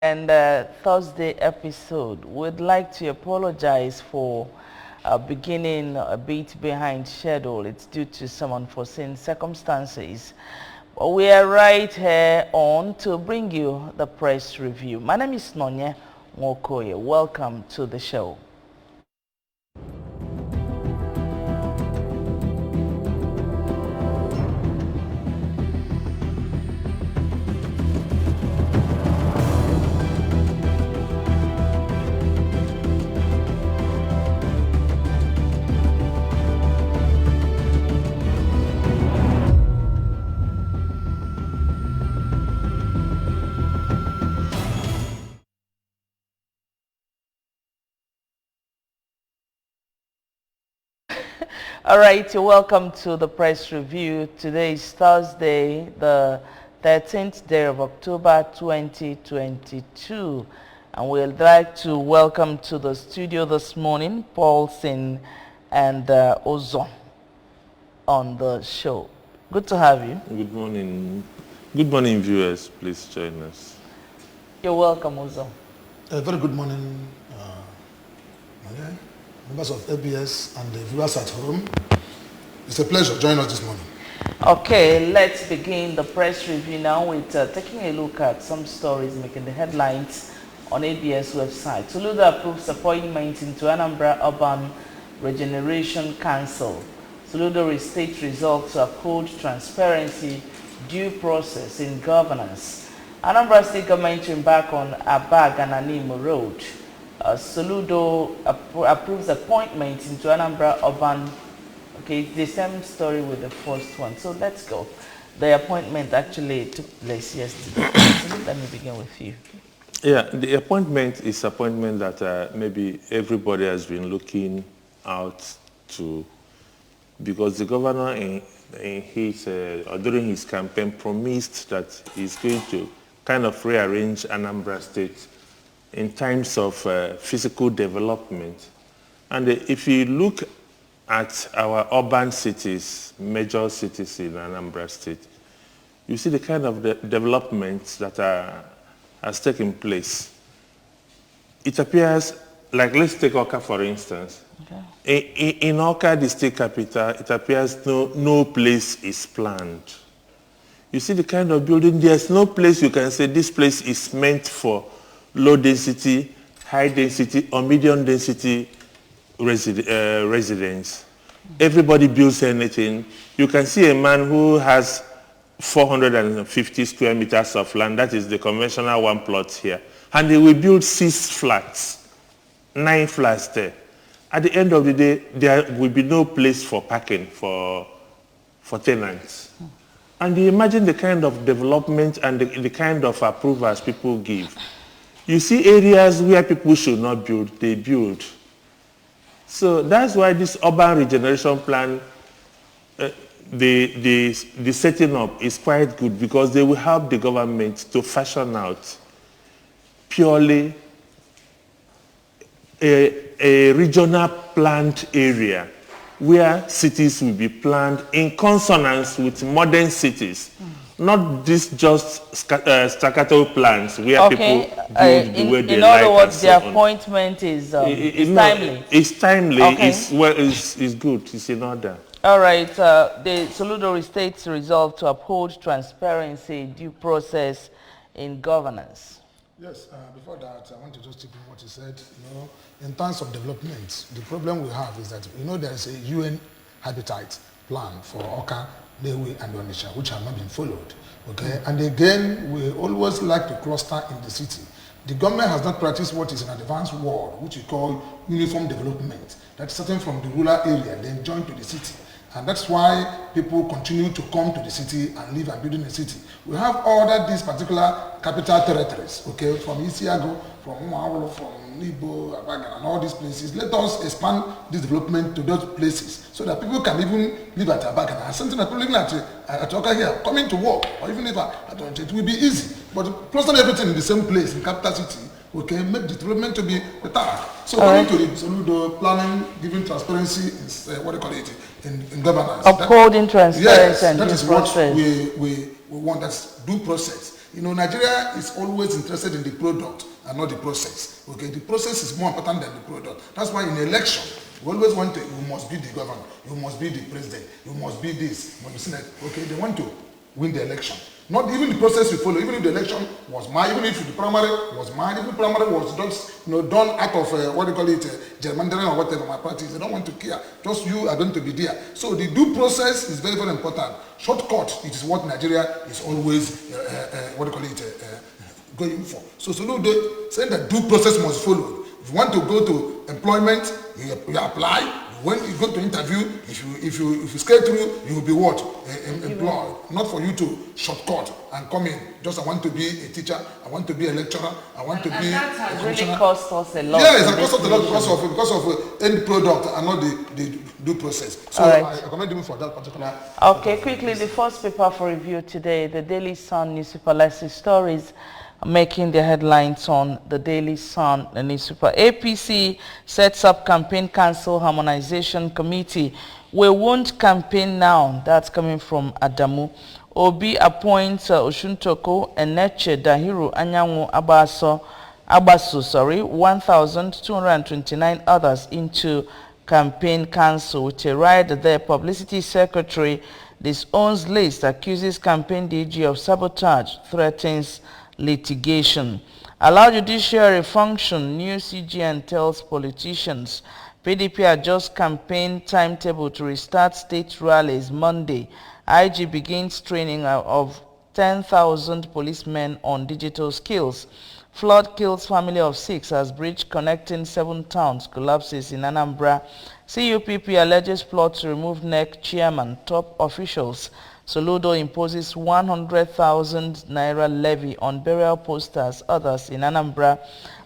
And Thursday episode, we'd like to apologize for beginning a bit behind schedule. It's due to some unforeseen circumstances. But we are right here on to bring you the press review. My name is Nonya Ngokoye. Welcome to the show. All right, welcome to the press review. Today is Thursday, the 13th day of October 2022. And we'd like to welcome to the studio this morning Paulson and Ozon on the show. Good to have you. Good morning. Good morning, viewers. Please join us. You're welcome, Ozon. Very good morning, members of ABS and the viewers at home. It's a pleasure joining us this morning. Okay, let's begin the press review now with taking a look at some stories making the headlines on ABS website. Soludo approves appointment into Anambra Urban Regeneration Council. Soludo restates resolve to uphold transparency, due process in governance. Anambra State government to embark on Abag and Animo Road. Soludo approves appointment into Anambra Urban. Okay, the same story with the first one. So let's go. The appointment actually took place yesterday. So let me begin with you. Yeah, the appointment is appointment that maybe everybody has been looking out to, because the governor in his during his campaign promised that he's going to kind of rearrange Anambra State in terms of physical development. And if you look at our urban cities, major cities in Anambra State, you see the kind of developments that has taken place. It appears, like let's take Awka for instance. Okay. In Awka, the state capital, it appears no place is planned. You see the kind of building, there's no place you can say this place is meant for low density, high density, or medium density residents. Everybody builds anything. You can see a man who has 450 square meters of land, that is the conventional one plot here, and they will build 6 flats, 9 flats there. At the end of the day, there will be no place for parking for tenants. And you imagine the kind of development and the kind of approvals people give. You see areas where people should not build, they build. So that's why this urban regeneration plan, the setting up is quite good, because they will help the government to fashion out purely a regional planned area where cities will be planned in consonance with modern cities. Not this just staccato plans where people build the way they like. In other words, the appointment is timely. It's timely. Okay. It's good. It's in order. All right. The Soludo restates resolve to uphold transparency, due process in governance. Yes, before that, I want to just chip in what you said. In terms of development, the problem we have is that, there is a UN habitat plan for Awka, Lewe, and Onitsha, which have not been followed. Okay, and again, we always like to cluster in the city. The government has not practiced what is an advanced world, which we call uniform development. That's starting from the rural area, then join to the city. And that's why people continue to come to the city and live and build in the city. We have ordered these particular capital territories, okay, from Isiago, from Umawolo, from Nibo, Abagan, and all these places. Let us expand this development to those places so that people can even live at Abagan. And something that people living at Oka here, coming to work, or even if at Onitsha, it will be easy. But clustering everything in the same place, in capital city, okay, make the development to be the task. So coming to the Soludo planning, giving transparency, in governance. Upholding transparency and that due is process. what we want. That's due process. You know, Nigeria is always interested in the product and not the process. Okay, the process is more important than the product. That's why in election, we always want to, you must be the governor, you must be the president, you must be this, you must be Senate. Okay, they want to win the election. Not even the process we follow, even if the election was mad, even if the primary was mad, even if the primary was just, you know, done out of, what do you call it, gerrymandering or whatever, my parties, they don't want to care. Just you are going to be there. So the due process is very, very important. Shortcut, it is what Nigeria is always, what do you call it, going for. So saying that due process must follow. If you want to go to employment, you apply. When you go to interview, if you scale through, you will be what? Employed. Not for you to shortcut and come in. Just I want to be a teacher, I want to be a lecturer, I want to be that has really cost us a lot. Yes, it cost us a lot because of end product and not the due process. So right. I commend you for that particular. Okay, quickly, the first paper for review today, the Daily Sun newspaper. Let's see stories making the headlines on the Daily Sun newspaper. APC sets up campaign council harmonization committee. We won't campaign now. That's coming from Adamu. Obi appoints Oshuntoko Eneche Dahiru Anyanwu Abasu, 1,229 others into campaign council. With a right there, publicity secretary disowns list, accuses campaign DG of sabotage, threatens litigation. Allow judiciary function, new CGN tells politicians. PDP adjusts campaign timetable to restart state rallies Monday. IG begins training of 10,000 policemen on digital skills. Flood kills family of 6 as bridge connecting 7 towns collapses in Anambra. CUPP alleges plot to remove NEC chairman, top officials. Soludo imposes 100,000 naira levy on burial posters, others in Anambra.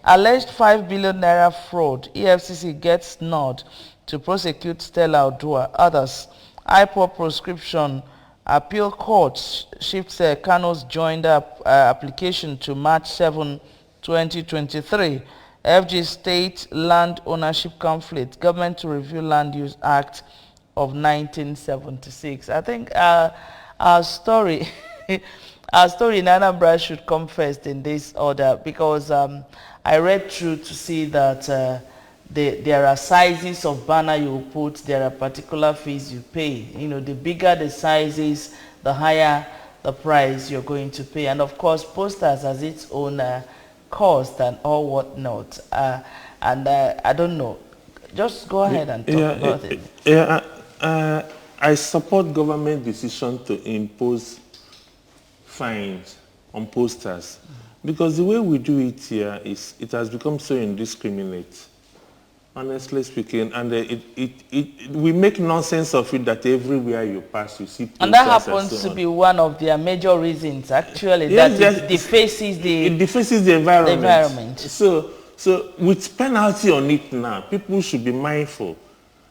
Alleged 5 billion naira fraud, EFCC gets nod to prosecute Stella Odua, others. IPOP prescription, appeal court shifts Kano's joined up application to March 7, 2023. FG State Land Ownership Conflict, Government to Review Land Use Act of 1976. I think our story in Anambra should come first in this order, because I read through to see that there are sizes of banner you put, there are particular fees you pay. You know, the bigger the sizes, the higher the price you're going to pay. And of course, posters has its own cost and all whatnot. I don't know. Just go ahead and talk about it. Yeah, I support government decision to impose fines on posters, because the way we do it here is it has become so indiscriminate, honestly speaking, and we make nonsense of it that everywhere you pass you see posters. And that happens to be one of their major reasons, actually, yes, that it defaces the environment. So with penalty on it now, people should be mindful.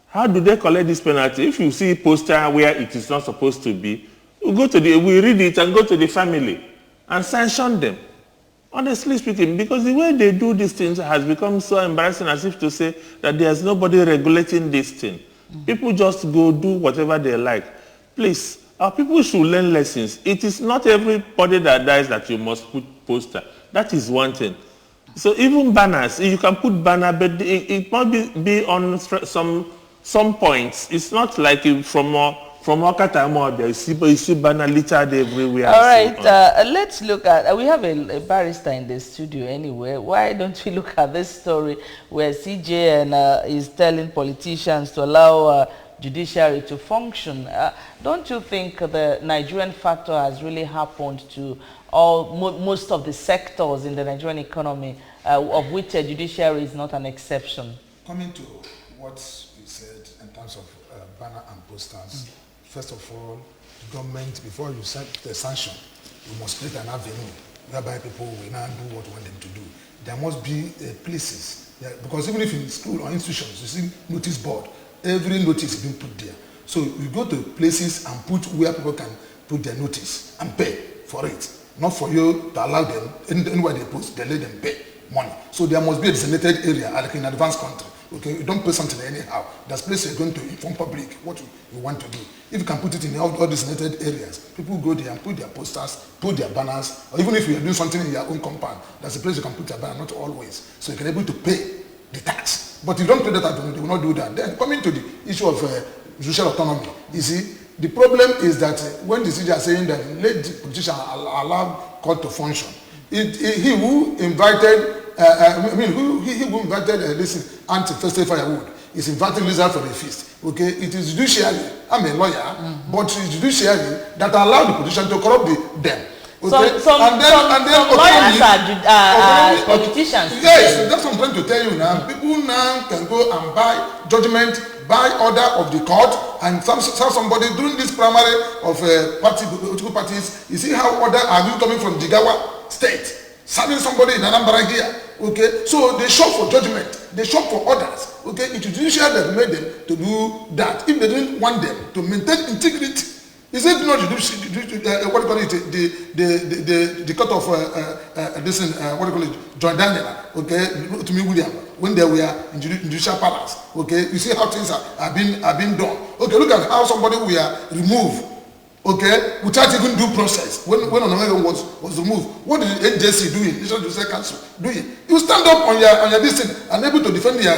How do they collect this penalty? If you see a poster where it is not supposed to be, we read it and go to the family and sanction them. Honestly speaking, because the way they do these things has become so embarrassing, as if to say that there's nobody regulating this thing. People just go do whatever they like. Please, our people should learn lessons. It is not everybody that dies that you must put poster. That is one thing. So even banners, you can put banner, but it must be on some points. It's not like from Okatamo, you see banner littered everywhere. All right, let's look at, we have a barrister in the studio anyway. Why don't we look at this story where CJN is telling politicians to allow judiciary to function? Don't you think the Nigerian factor has really happened to most of the sectors in the Nigerian economy, of which a judiciary is not an exception? Coming to what you said in terms of banner and posters, first of all, the government, before you set the sanction, you must create an avenue whereby people will now do what you want them to do. There must be places, because even if in school or institutions, you see notice board, every notice is being put there. So you go to places and put where people can put their notice and pay for it. Not for you to allow them, anywhere they post, they let them pay money. So there must be a designated area, like in advanced country. Okay, you don't pay something anyhow. There's place you're going to inform public what you want to do. If you can put it in all designated areas, people go there and put their posters, put their banners, or even if you are doing something in your own compound, there's a place you can put your banner, not always. So you can be able to pay the tax. But if you don't pay that, they will not do that. Then coming to the issue of judicial autonomy, you see, the problem is that when the CJ are saying that let the politician allow court to function, he who invited, he who invited anti-festive firewood is inviting lizard for a feast. Okay, it is judiciary. I'm a lawyer, but it is judiciary that allow the politician to corrupt them. Okay? Some lawyers are politicians. Yes, that's what I'm trying to tell you now. People now can go and buy judgment, buy order of the court, and somebody during this primary of political parties, you see how order are you coming from Jigawa State, serving somebody in Anambra here. Okay, so they shop for judgment, they shop for orders. Okay, it is judiciary that made them to do that. If they didn't want them to maintain integrity, is it not what do you call it, the court of what do you call it, John Daniel, okay, to me William, when they were in judicial palace, okay, you see how things are being done. Okay, look at how somebody were removed, okay, without even due process. When Onomega was removed, what did the NJC doing? National Judicial Council doing? You stand up on your this thing and able to defend your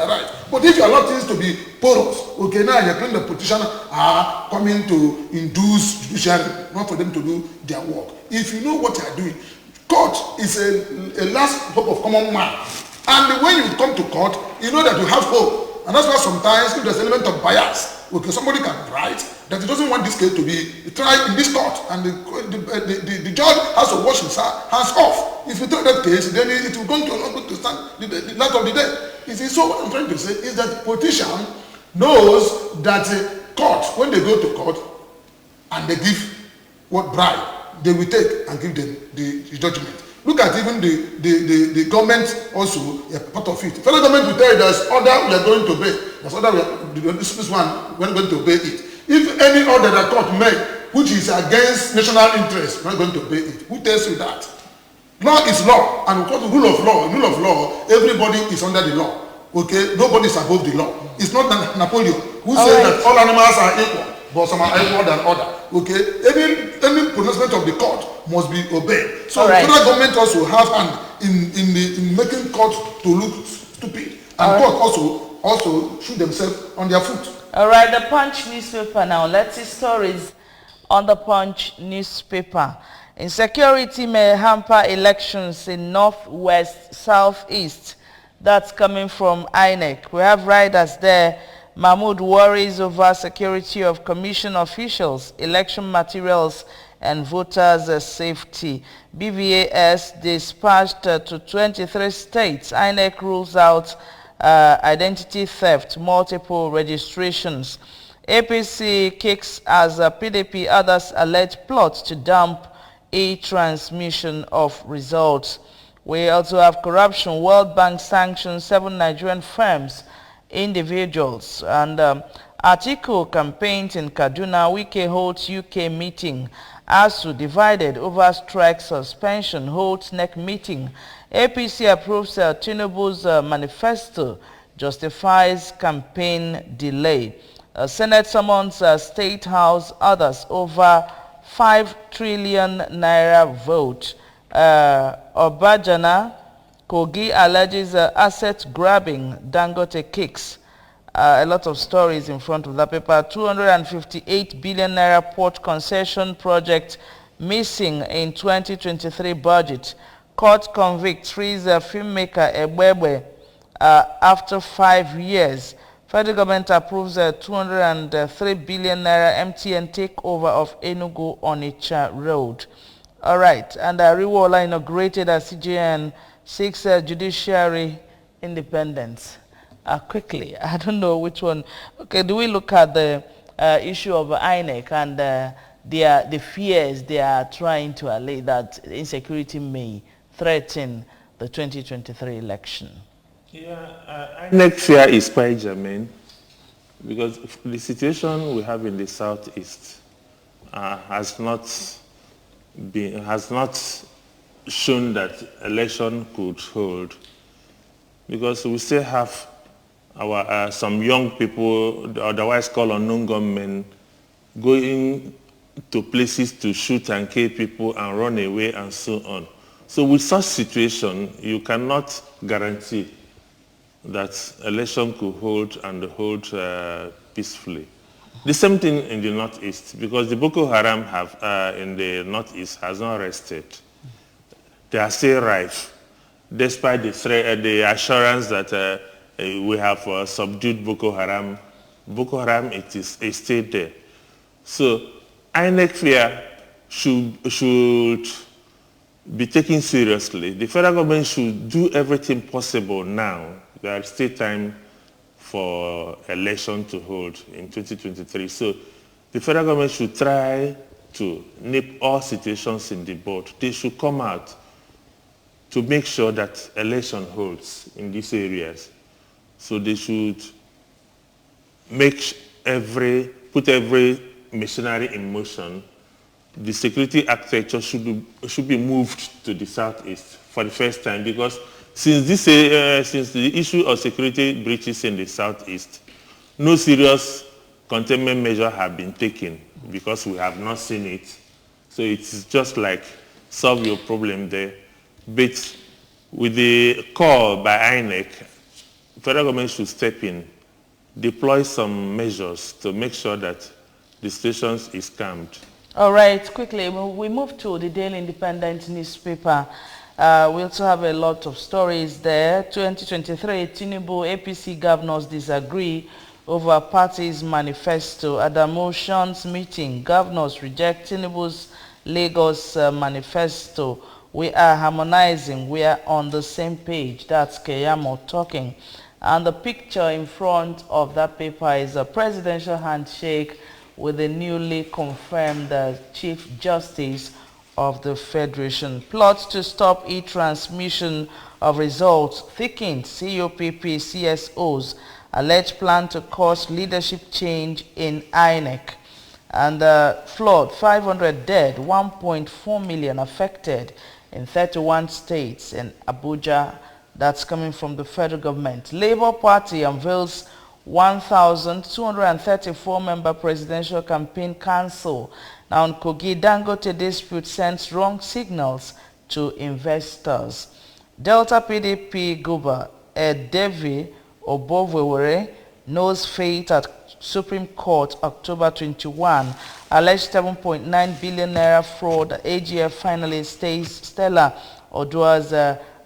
right. But if you allow things to be porous, okay, now you're claiming the politicians are coming to induce judiciary, not for them to do their work. If you know what you are doing, court is a last hope of common man. And when you come to court, you know that you have hope. And that's why sometimes if there's an element of bias, okay, somebody can write that he doesn't want this case to be tried in this court, and the judge has to wash his hands off. If you take that case, then it will go to stand the light of the day. You see, so what I'm trying to say is that politician knows that court, when they go to court and they give what bribe, they will take and give them the judgment. Look at even the government also, a part of it. Federal government will tell you there's order we are going to obey. There's order this one we're going to obey it. If any order that court make which is against national interest, we're not going to obey it. Who tells you that? Law is law, and because the rule of law, everybody is under the law. Okay, nobody is above the law. It's not Napoleon who says that all animals are equal, but some are equal than other. Okay, any pronouncement of the court must be obeyed. So the federal government also have hand in making court to look stupid, and court also shoot themselves on their foot. All right, the Punch newspaper now. Let's see stories on the Punch newspaper. Insecurity may hamper elections in Northwest, Southeast. That's coming from INEC. We have riders there. Mahmoud worries over security of commission officials, election materials, and voters' safety. BVAS dispatched to 23 states. INEC rules out identity theft, multiple registrations. APC kicks as PDP others allege plot to dump e-transmission of results. We also have corruption. World Bank sanctions 7 Nigerian firms, individuals. And Atiku campaigns in Kaduna. Wike holds UK meeting. ASU divided over strike suspension, holds next meeting. APC approves Tinubu's manifesto, justifies campaign delay. Senate summons State House others over 5 trillion naira vote. Obajana, Kogi alleges asset grabbing, Dangote kicks. A lot of stories in front of the paper. 258 billion naira port concession project missing in 2023 budget. Court convicts frees filmmaker Ebwebe after 5 years. Federal government approves a 203 billion naira MTN takeover of Enugu Onitsha Road. All right, and Riwola inaugurated as CJN 6 judiciary independence. Quickly, I don't know which one. Okay, do we look at the issue of INEC and the fears they are trying to allay that insecurity may threaten the 2023 election? Yeah, INEC fear is quite germane because the situation we have in the southeast has not shown that election could hold, because we still have some young people, otherwise called unknown gunmen, going to places to shoot and kill people and run away and so on. So with such situation, you cannot guarantee that election could hold and hold peacefully. The same thing in the Northeast, because the Boko Haram in the Northeast has not rested. They are still rife, despite the assurance that we have subdued Boko Haram. Boko Haram is still there. So INEC fear should be taken seriously. The federal government should do everything possible now. There is still time for election to hold in 2023. So the federal government should try to nip all situations in the bud. They should come out to make sure that election holds in these areas. So they should put every machinery in motion. The security architecture should be moved to the southeast for the first time, because since the issue of security breaches in the southeast, no serious containment measure have been taken because we have not seen it. So it's just like solve your problem there. But with the call by INEC, federal government should step in, deploy some measures to make sure that the situation is calmed. All right, quickly, we move to the Daily Independent newspaper. We also have a lot of stories there. 2023, Tinubu APC governors disagree over party's manifesto. At the motions meeting, governors reject Tinubu's Lagos manifesto. We are harmonizing. We are on the same page. That's Keyamo talking. And the picture in front of that paper is a presidential handshake with the newly confirmed Chief Justice of the Federation. Plots to stop e-transmission of results thickened. COPP CSOs alleged plan to cause leadership change in INEC. And flood, 500 dead, 1.4 million affected in 31 states in Abuja. That's coming from the federal government. Labour Party unveils 1,234 member presidential campaign council. Now on Kogi, Dangote dispute sends wrong signals to investors. Delta PDP Guba Edevi Obovewere knows fate at Supreme Court October 21. Alleged 7.9 billion naira fraud. AGF finally stays Stella Odua's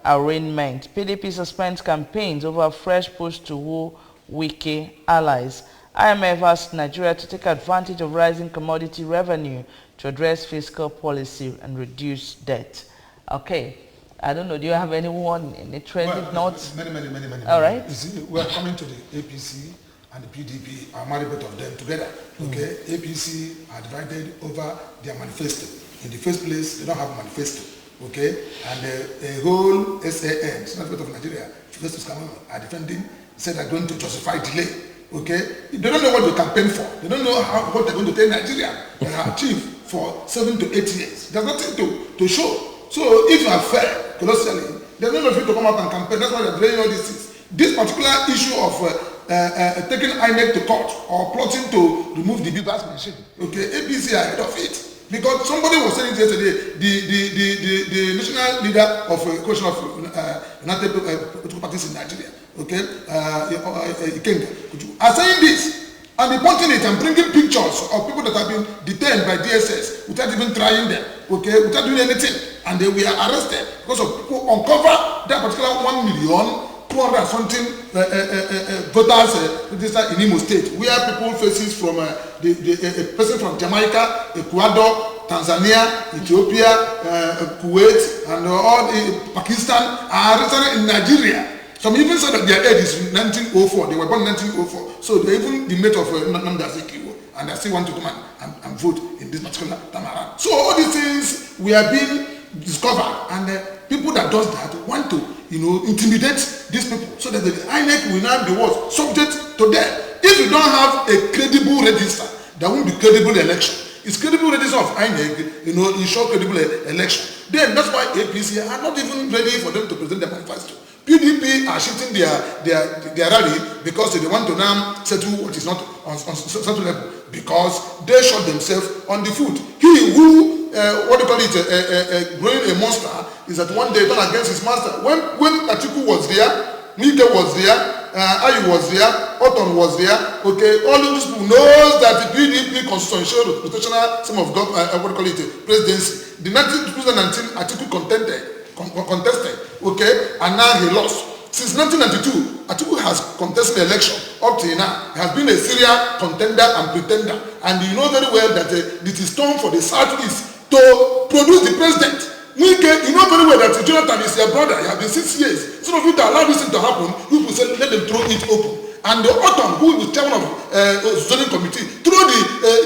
arraignment. PDP suspends campaigns over fresh push to woo Wiki allies. IMF asked Nigeria to take advantage of rising commodity revenue to address fiscal policy and reduce debt. Okay, I don't know, do you have anyone in the trend? Well, if not, many. All right. You see, we are coming to the APC and the PDP, a married both of them together. Okay, APC are divided over their manifesto. In the first place, they don't have a manifesto. Okay, and the whole SAN, Senate of Nigeria, Festus Kamama, are defending, said they're going to justify delay. Okay, they don't know what they campaign for. They don't know what they're going to tell Nigeria they have achieved for 7 to 8 years. There's nothing to show. So if you are fair, colossally, there's no need to come out and campaign. That's why they're delaying all these things. This particular issue of taking INEC to court or plotting to remove the BBAS machine, okay, APC are ahead of it. Because somebody was saying yesterday, the national leader of a coalition of United Political Parties in Nigeria, okay, Ikenga, are saying this, and they pointing it and bringing pictures of people that have been detained by DSS without even trying them, okay, without doing anything, and they were arrested because of people uncover that particular 1,200,000 something voters registered in Imo State, where people faces from a person from Jamaica, Ecuador, Tanzania, Ethiopia, Kuwait, and all Pakistan are registered in Nigeria. Some even said that their age is 1904. They were born in 1904. So they even the mate of Nnamdi Azikiwe, and they still want to come and vote in this particular time around. So all these things we are being discovered, and people that does that want to, intimidate these people so that the INEC will now be what? Subject to them. If you don't have a credible register, there won't be credible election. It's credible register of INEC, ensure credible election. Then that's why APC are not even ready for them to present their manifesto. PDP are shifting their rally because they want to now settle what is not on settle level, because they shot themselves on the foot. He who what do you call it, growing a monster, is that one day turn against his master. When Atiku was there, Mike was there, Ayu was there, Oton was there. Okay, all of these people knows that the PDP constitutional rotational sum of God, what do you call it, presidency. The 2019 Atiku contested, okay, and now he lost. Since 1992, Atiku has contested the election up to now. He has been a serial contender and pretender, and you know very well that it is time for the Southeast to produce the president. You know very well that Jonathan is your brother. He has been 6 years. Some of you that allow this thing to happen, you will say let them throw it open. And the Autumn, who is the chairman of zoning committee, throw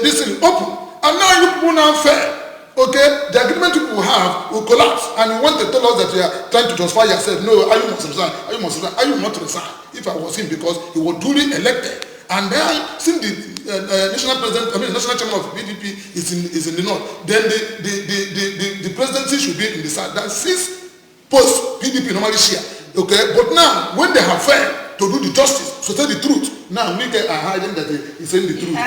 this thing open. And now you people now fair. Okay, the agreement people have will collapse, and you want to tell us that you are trying to justify yourself. No, Ayu must resign. Ayu must resign. Ayu not resign. If I was him, because he was duly elected. And then, since the national chairman of PDP is in the north, then the presidency should be in the south. That 6 posts PDP normally share. Okay, but now when they have failed to do the justice, to tell the truth, now Mike are hiding that he's saying the truth.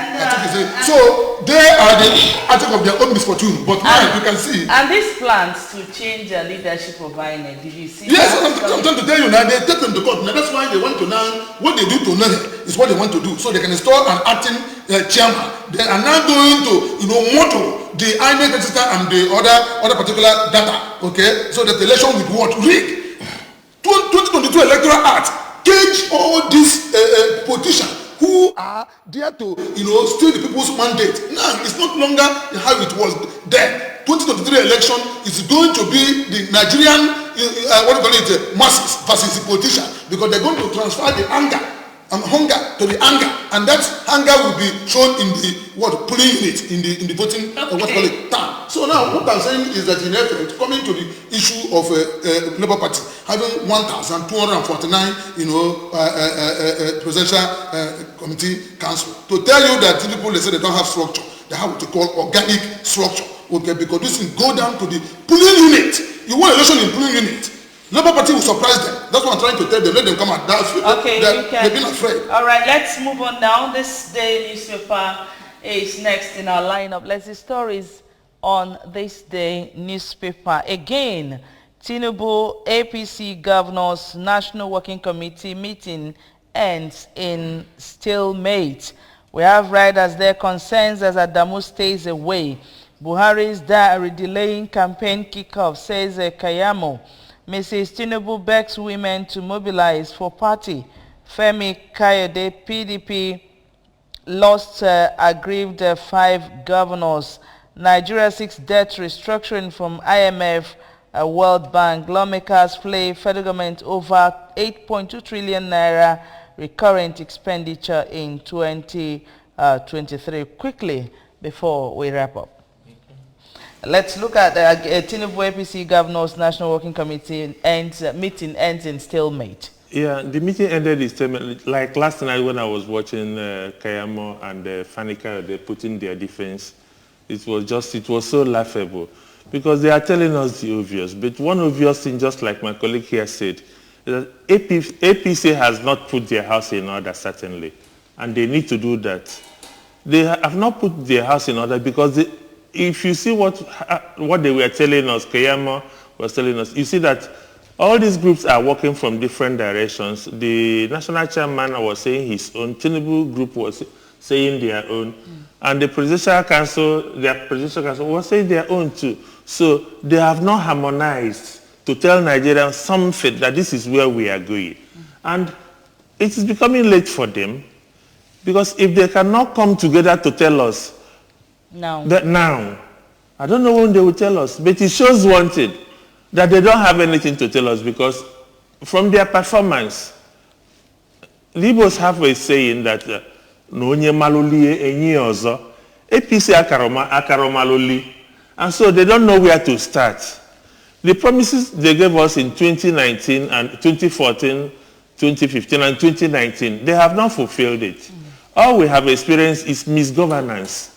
So they are the article of their own misfortune. But now you can see. And these plans to change the leadership of INEC, did you see? Yes, I'm trying to tell you now. They take them to court. Now that's why they want to now. What they do to Nene is what they want to do. So they can install an acting chairman. They are now going to, model the INEC register and the other particular data. Okay, so that the election will be what? Rigged. 2022 Electoral Act cage all these politicians who are there to steal the people's mandate. Now it's not longer how it was then. 2023 election is going to be the Nigerian masses versus the politician, because they're going to transfer the anger and hunger to the anger, and that anger will be shown in the polling unit in the voting time. So now what I'm saying is that in effect, coming to the issue of Labour Party having 1,249 presidential committee council, to tell you that people, they say they don't have structure, they have what you call organic structure. Okay, because this will go down to the polling unit. You want election in polling unit. Labour Party will surprise them. That's what I'm trying to tell them. Let them come out. They've been afraid. All right, let's move on now. ThisDay newspaper is next in our lineup. Let's see stories on ThisDay newspaper. Again, Tinubu APC Governors National Working Committee meeting ends in stalemate. We have riders there concerns as Adamu stays away. Buhari's diary delaying campaign kickoff, says Kayamo. Mrs. Tinubu begs women to mobilize for party. Femi Kayode, PDP, lost aggrieved 5 governors. Nigeria seeks debt restructuring from IMF, World Bank. Lawmakers play federal government over 8.2 trillion naira recurrent expenditure in 2023. Quickly, before we wrap up. Let's look at Tinubu APC Governors National Working Committee meeting ends in stalemate. Yeah, the meeting ended in stalemate. Like last night when I was watching Kayamo and Fanika, they put in their defense. It was so laughable because they are telling us the obvious. But one obvious thing, just like my colleague here said, is that APC has not put their house in order, certainly, and they need to do that. They have not put their house in order because if you see what they were telling us, Kayama was telling us, you see that all these groups are working from different directions. The national chairman was saying his own, Tinubu group was saying their own, and the presidential council was saying their own too. So they have not harmonized to tell Nigerians something that this is where we are going. And it is becoming late for them, because if they cannot come together to tell us that now, I don't know when they will tell us, but it shows one thing, that they don't have anything to tell us, because from their performance, Libyans have a saying that Nonye maluli enyi ozo, APC akaromaloli, and so they don't know where to start. The promises they gave us in 2019 and 2014, 2015 and 2019, they have not fulfilled it. All we have experienced is misgovernance.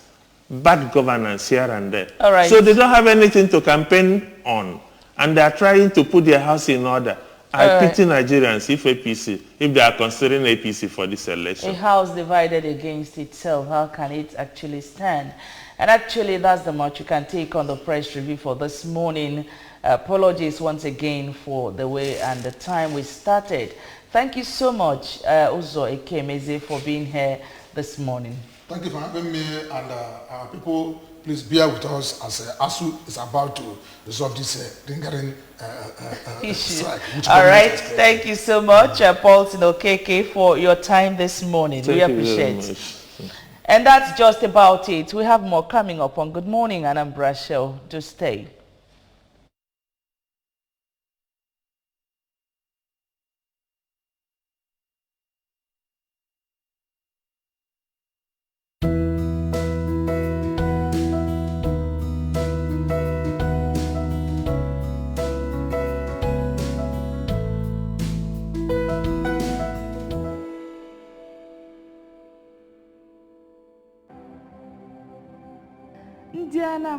Bad governance here and there. All right. So they don't have anything to campaign on, and they are trying to put their house in order. I pity Nigerians if they are considering APC for this election. A house divided against itself, how can it actually stand? And actually, that's the much you can take on the press review for this morning. Apologies once again for the way and the time we started. Thank you so much, Uzo Ekemeze, for being here this morning. Thank you for having me, and people, please bear with us as ASU is about to resolve this lingering issue. strike. All right, thank you so much, Paul Tinokeke, for your time this morning. We appreciate it. And that's just about it. We have more coming up on Good Morning Anambra Show. Do stay. Indiana